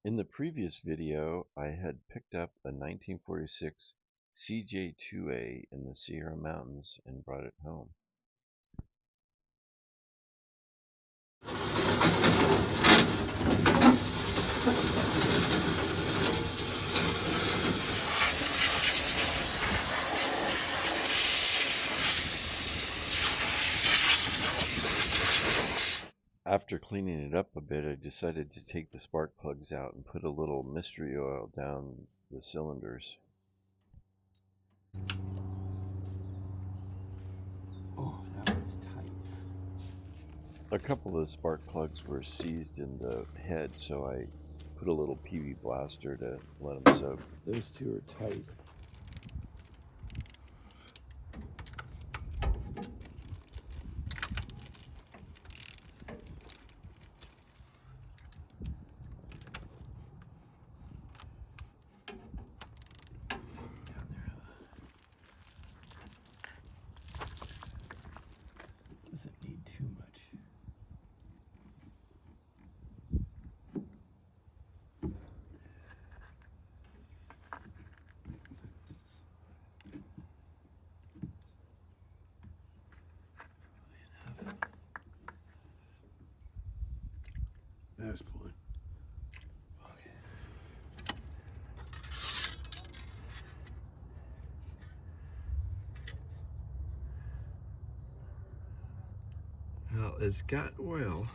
In the previous video, I had picked up a 1946 CJ2a in the Sierra Mountains and brought it home. After cleaning it up a bit, I decided to take the spark plugs out and put a little mystery oil down the cylinders. Oh, that was tight. A couple of the spark plugs were seized in the head, so I put a little PV blaster to let them soak. Those two are tight. Doesn't need too much. That's pulling. Okay. Well, it's got oil.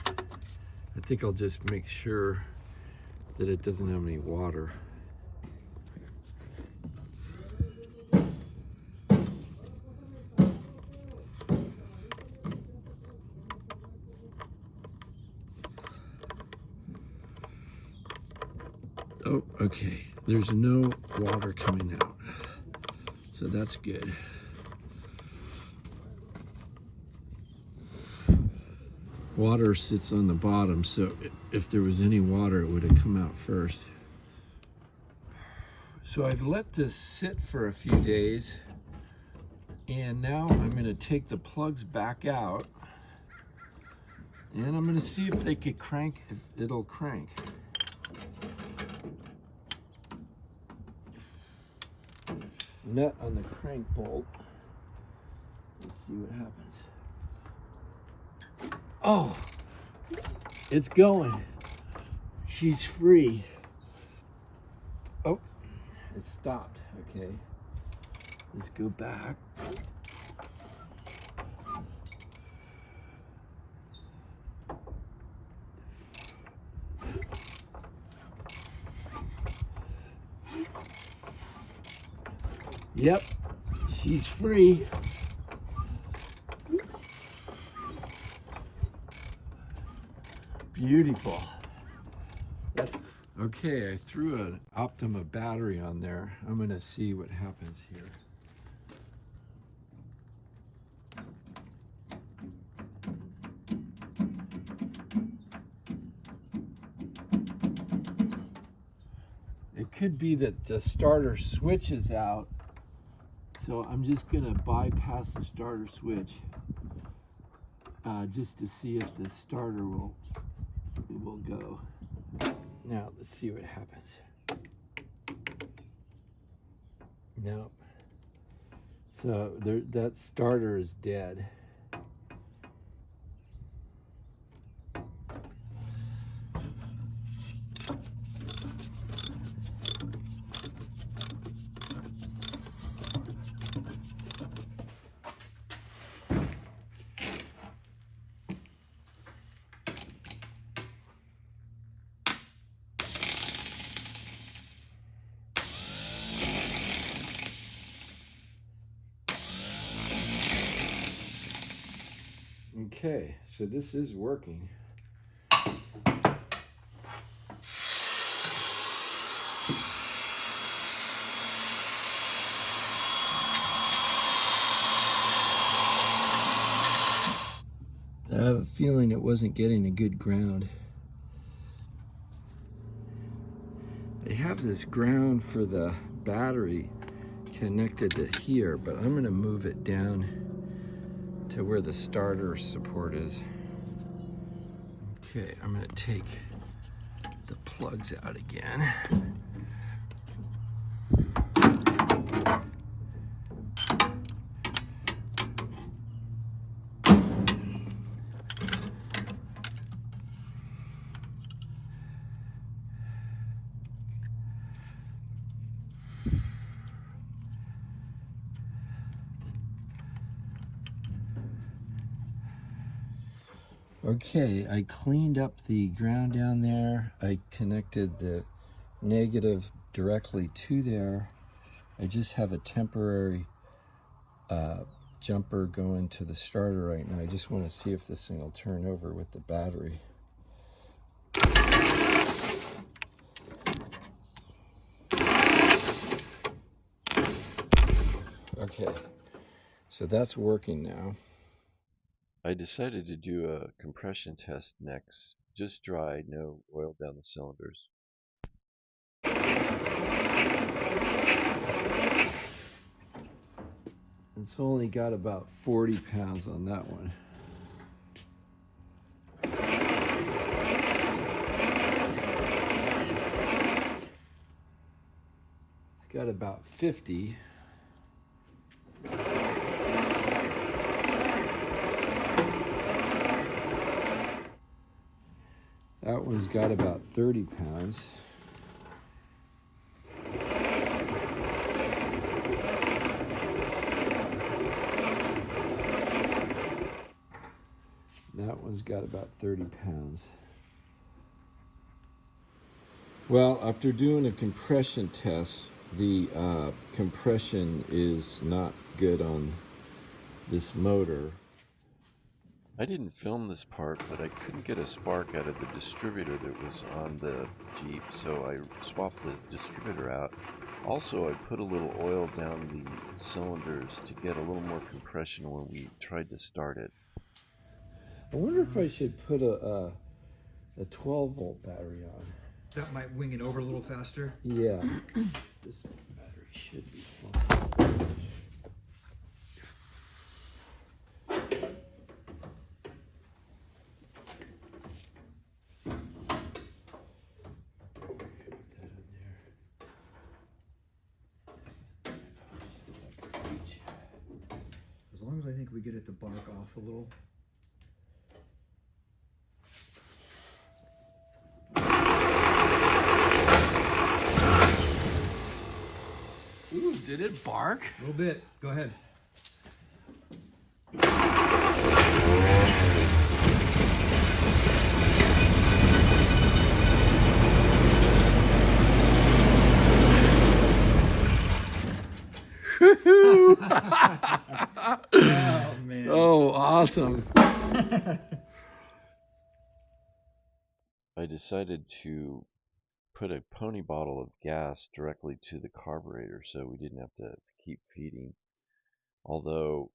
I think I'll just make sure that it doesn't have any water. Oh, okay. There's no water coming out, so that's good. Water sits on the bottom, so if there was any water, it would have come out first. So I've let this sit for a few days, and now I'm going to take the plugs back out, and I'm going to see if they could crank, if it'll crank. Nut on the crank bolt. Let's see what happens. Oh, it's going. She's free. Oh, it stopped. Okay, let's go back. Yep, she's free. Beautiful. Okay, I threw an Optima battery on there. I'm going to see what happens here. It could be that the starter switch is out, so I'm just going to bypass the starter switch just to see if the starter will go. Now let's see what happens. Nope. So that starter is dead. Okay, so this is working. I have a feeling it wasn't getting a good ground. They have this ground for the battery connected to here, but I'm going to move it down to where the starter support is. Okay, I'm going to take plugs out again. Okay, I cleaned up the ground down there. I connected the negative directly to there. I just have a temporary jumper going to the starter right now. I just want to see if this thing will turn over with the battery. Okay, so that's working now. I decided to do a compression test next. Just dry, no oil down the cylinders. It's only got about 40 pounds on that one. It's got about 50. That one's got about 30 pounds. That one's got about 30 pounds. Well, after doing a compression test, the compression is not good on this motor. I didn't film this part, but I couldn't get a spark out of the distributor that was on the Jeep, so I swapped the distributor out. Also, I put a little oil down the cylinders to get a little more compression when we tried to start it. I wonder if I should put a 12-volt battery on. That might wing it over a little faster. Yeah, this battery should be fine. As long as I think we get it to bark off a little. Ooh, did it bark? A little bit. Go ahead. Oh, man. Oh, awesome. I decided to put a pony bottle of gas directly to the carburetor so we didn't have to keep feeding. Although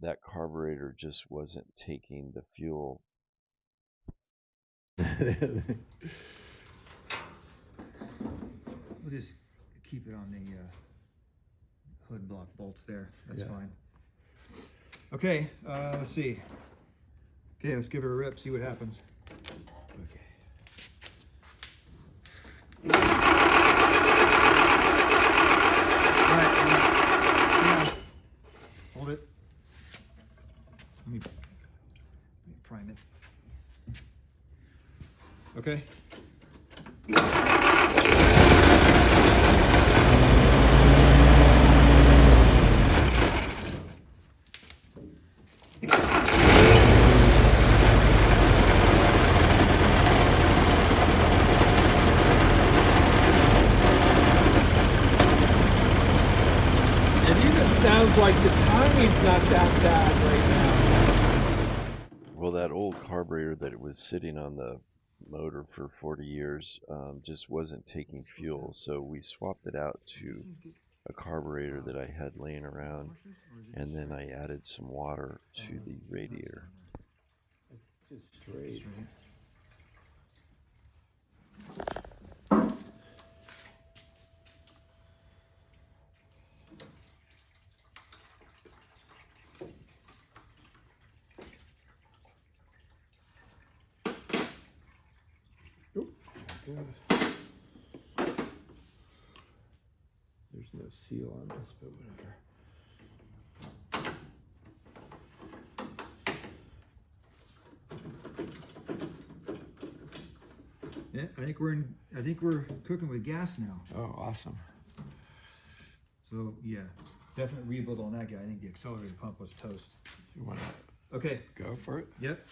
that carburetor just wasn't taking the fuel. We'll just keep it on the hood block bolts there. That's fine. Okay, let's see. Okay, let's give her a rip, see what happens. Okay. All right, hold it. Let me prime it. Okay. Sounds like the timing's not that bad right now. Well, that old carburetor that was sitting on the motor for 40 years just wasn't taking fuel, so we swapped it out to a carburetor that I had laying around, and then I added some water to the radiator. Just straight. There's no seal on this, but whatever. Yeah, I think we're cooking with gas now. Oh, awesome. So yeah, definite rebuild on that guy. I think the accelerator pump was toast. You want to Okay. go for it? Yep.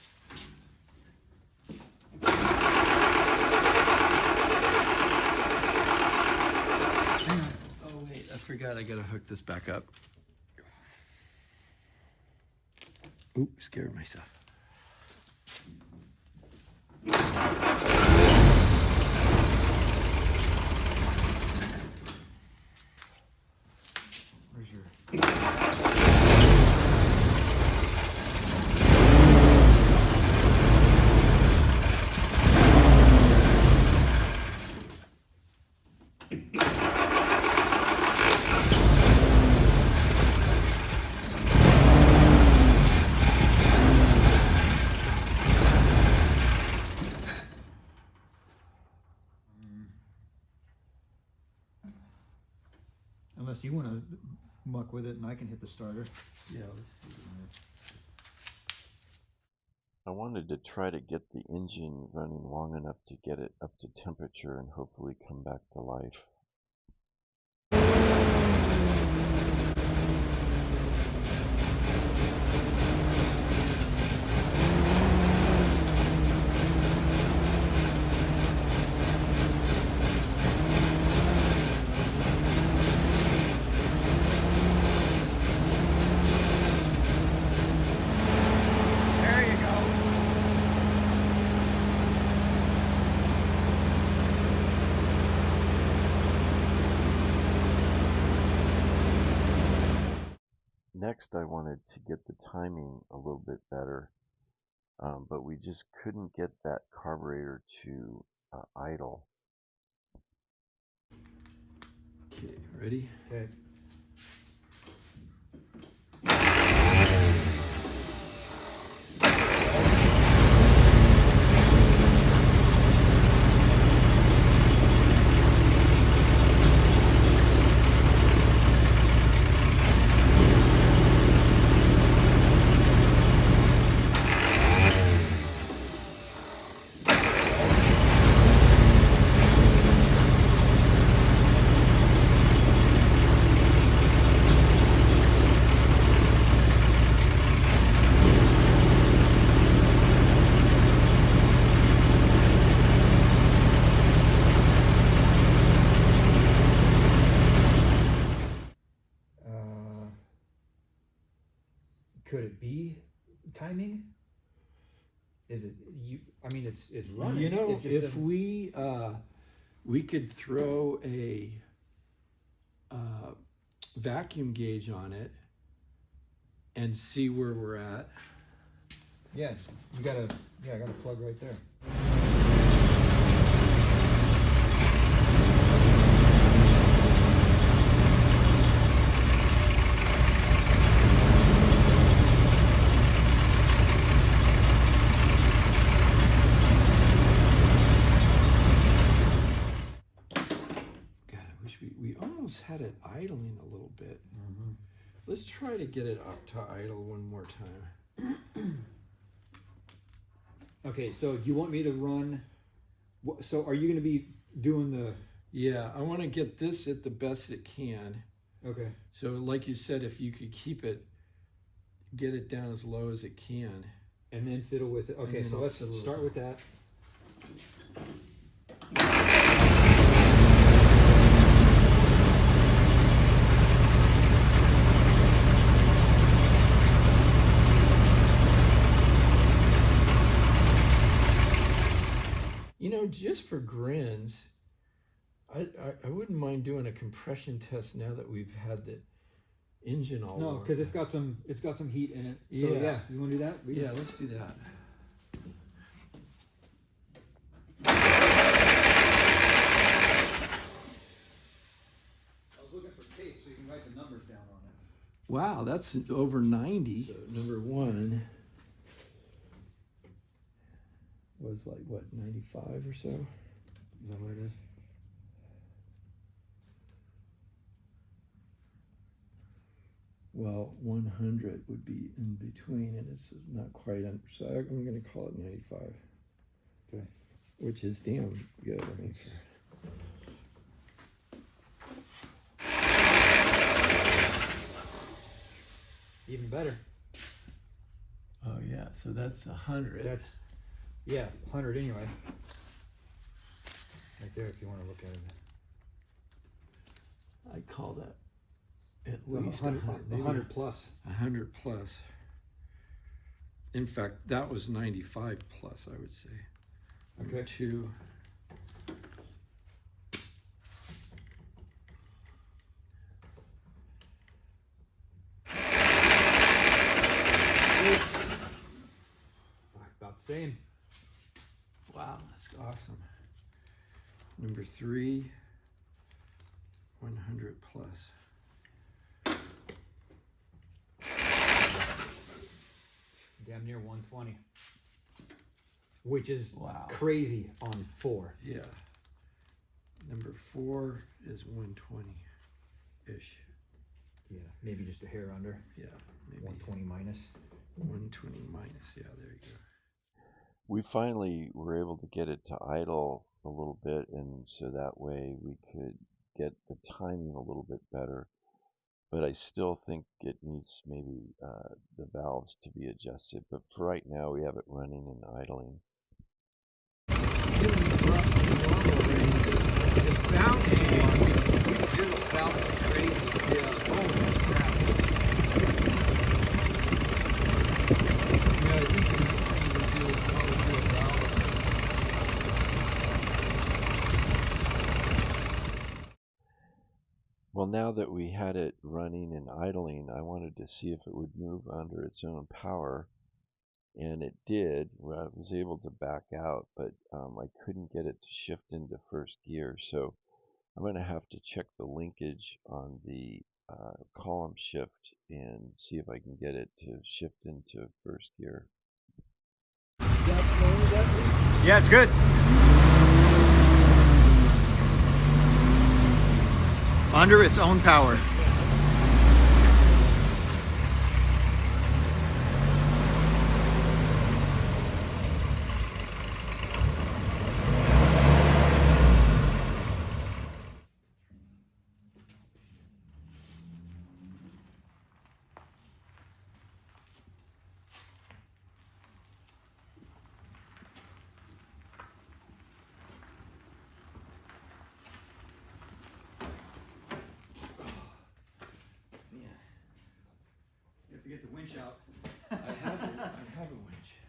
Hang on. Oh wait, I forgot I gotta hook this back up. Oop, scared myself. Where's your? Unless you want to muck with it and I can hit the starter. Yeah, let's see. I wanted to try to get the engine running long enough to get it up to temperature and hopefully come back to life. There you go. Next, I wanted to get the timing a little bit better, but we just couldn't get that carburetor to idle. Okay, ready? Okay. Could it be timing? Is it you? I mean, it's running. You know, It just if doesn't- we could throw a vacuum gauge on it and see where we're at. Yeah, you got I got a plug right there. God, I wish we almost had it idling a little bit. Let's try to get it up to idle one more time. Okay, so you want me to run? So are you going to be doing the? Yeah, I want to get this at the best it can. Okay. So like you said, if you could keep it, get it down as low as it can. And then fiddle with it. Okay, then so I'll let's fiddle with start it. with that. You know, just for grins, I wouldn't mind doing a compression test now that we've had the engine all No, warmed. because it's got some heat in it. So Yeah. yeah, you want to do that? Yeah, let's do that. I was looking for tape so you can write the numbers down on it. Wow, that's over 90. So number one was like, what, 95 or so? Is that what it is? Well, 100 would be in between, and it's not quite under, so I'm going to call it 95. Okay. Which is damn good. I mean, Even better. oh yeah, so that's 100. That's, yeah, 100 anyway. Right there, if you want to look at it. I call that at least 100, 100 plus. 100 plus. In fact, that was 95 plus, I would say. Number Okay. 2. About the same. Wow, that's awesome. Number 3, 100 plus. Damn near 120. Which is Wow. crazy on 4. Yeah. Number 4 is 120-ish. Yeah, maybe just a hair under. Yeah, maybe 120 minus. 120 minus. Yeah, there you go. We finally were able to get it to idle a little bit, and so that way we could get the timing a little bit better. But I still think it needs maybe the valves to be adjusted. But for right now, we have it running and idling. It's bouncing. It's bouncing crazy. Yeah. Holy crap. Yeah, I think the next thing we do is probably do a valve. Well, now that we had it running and idling, I wanted to see if it would move under its own power. And it did. Well, I was able to back out, but I couldn't get it to shift into first gear. So I'm going to have to check the linkage on the column shift and see if I can get it to shift into first gear. Yeah, it's good. Under its own power. You have to get the winch out. I have a winch.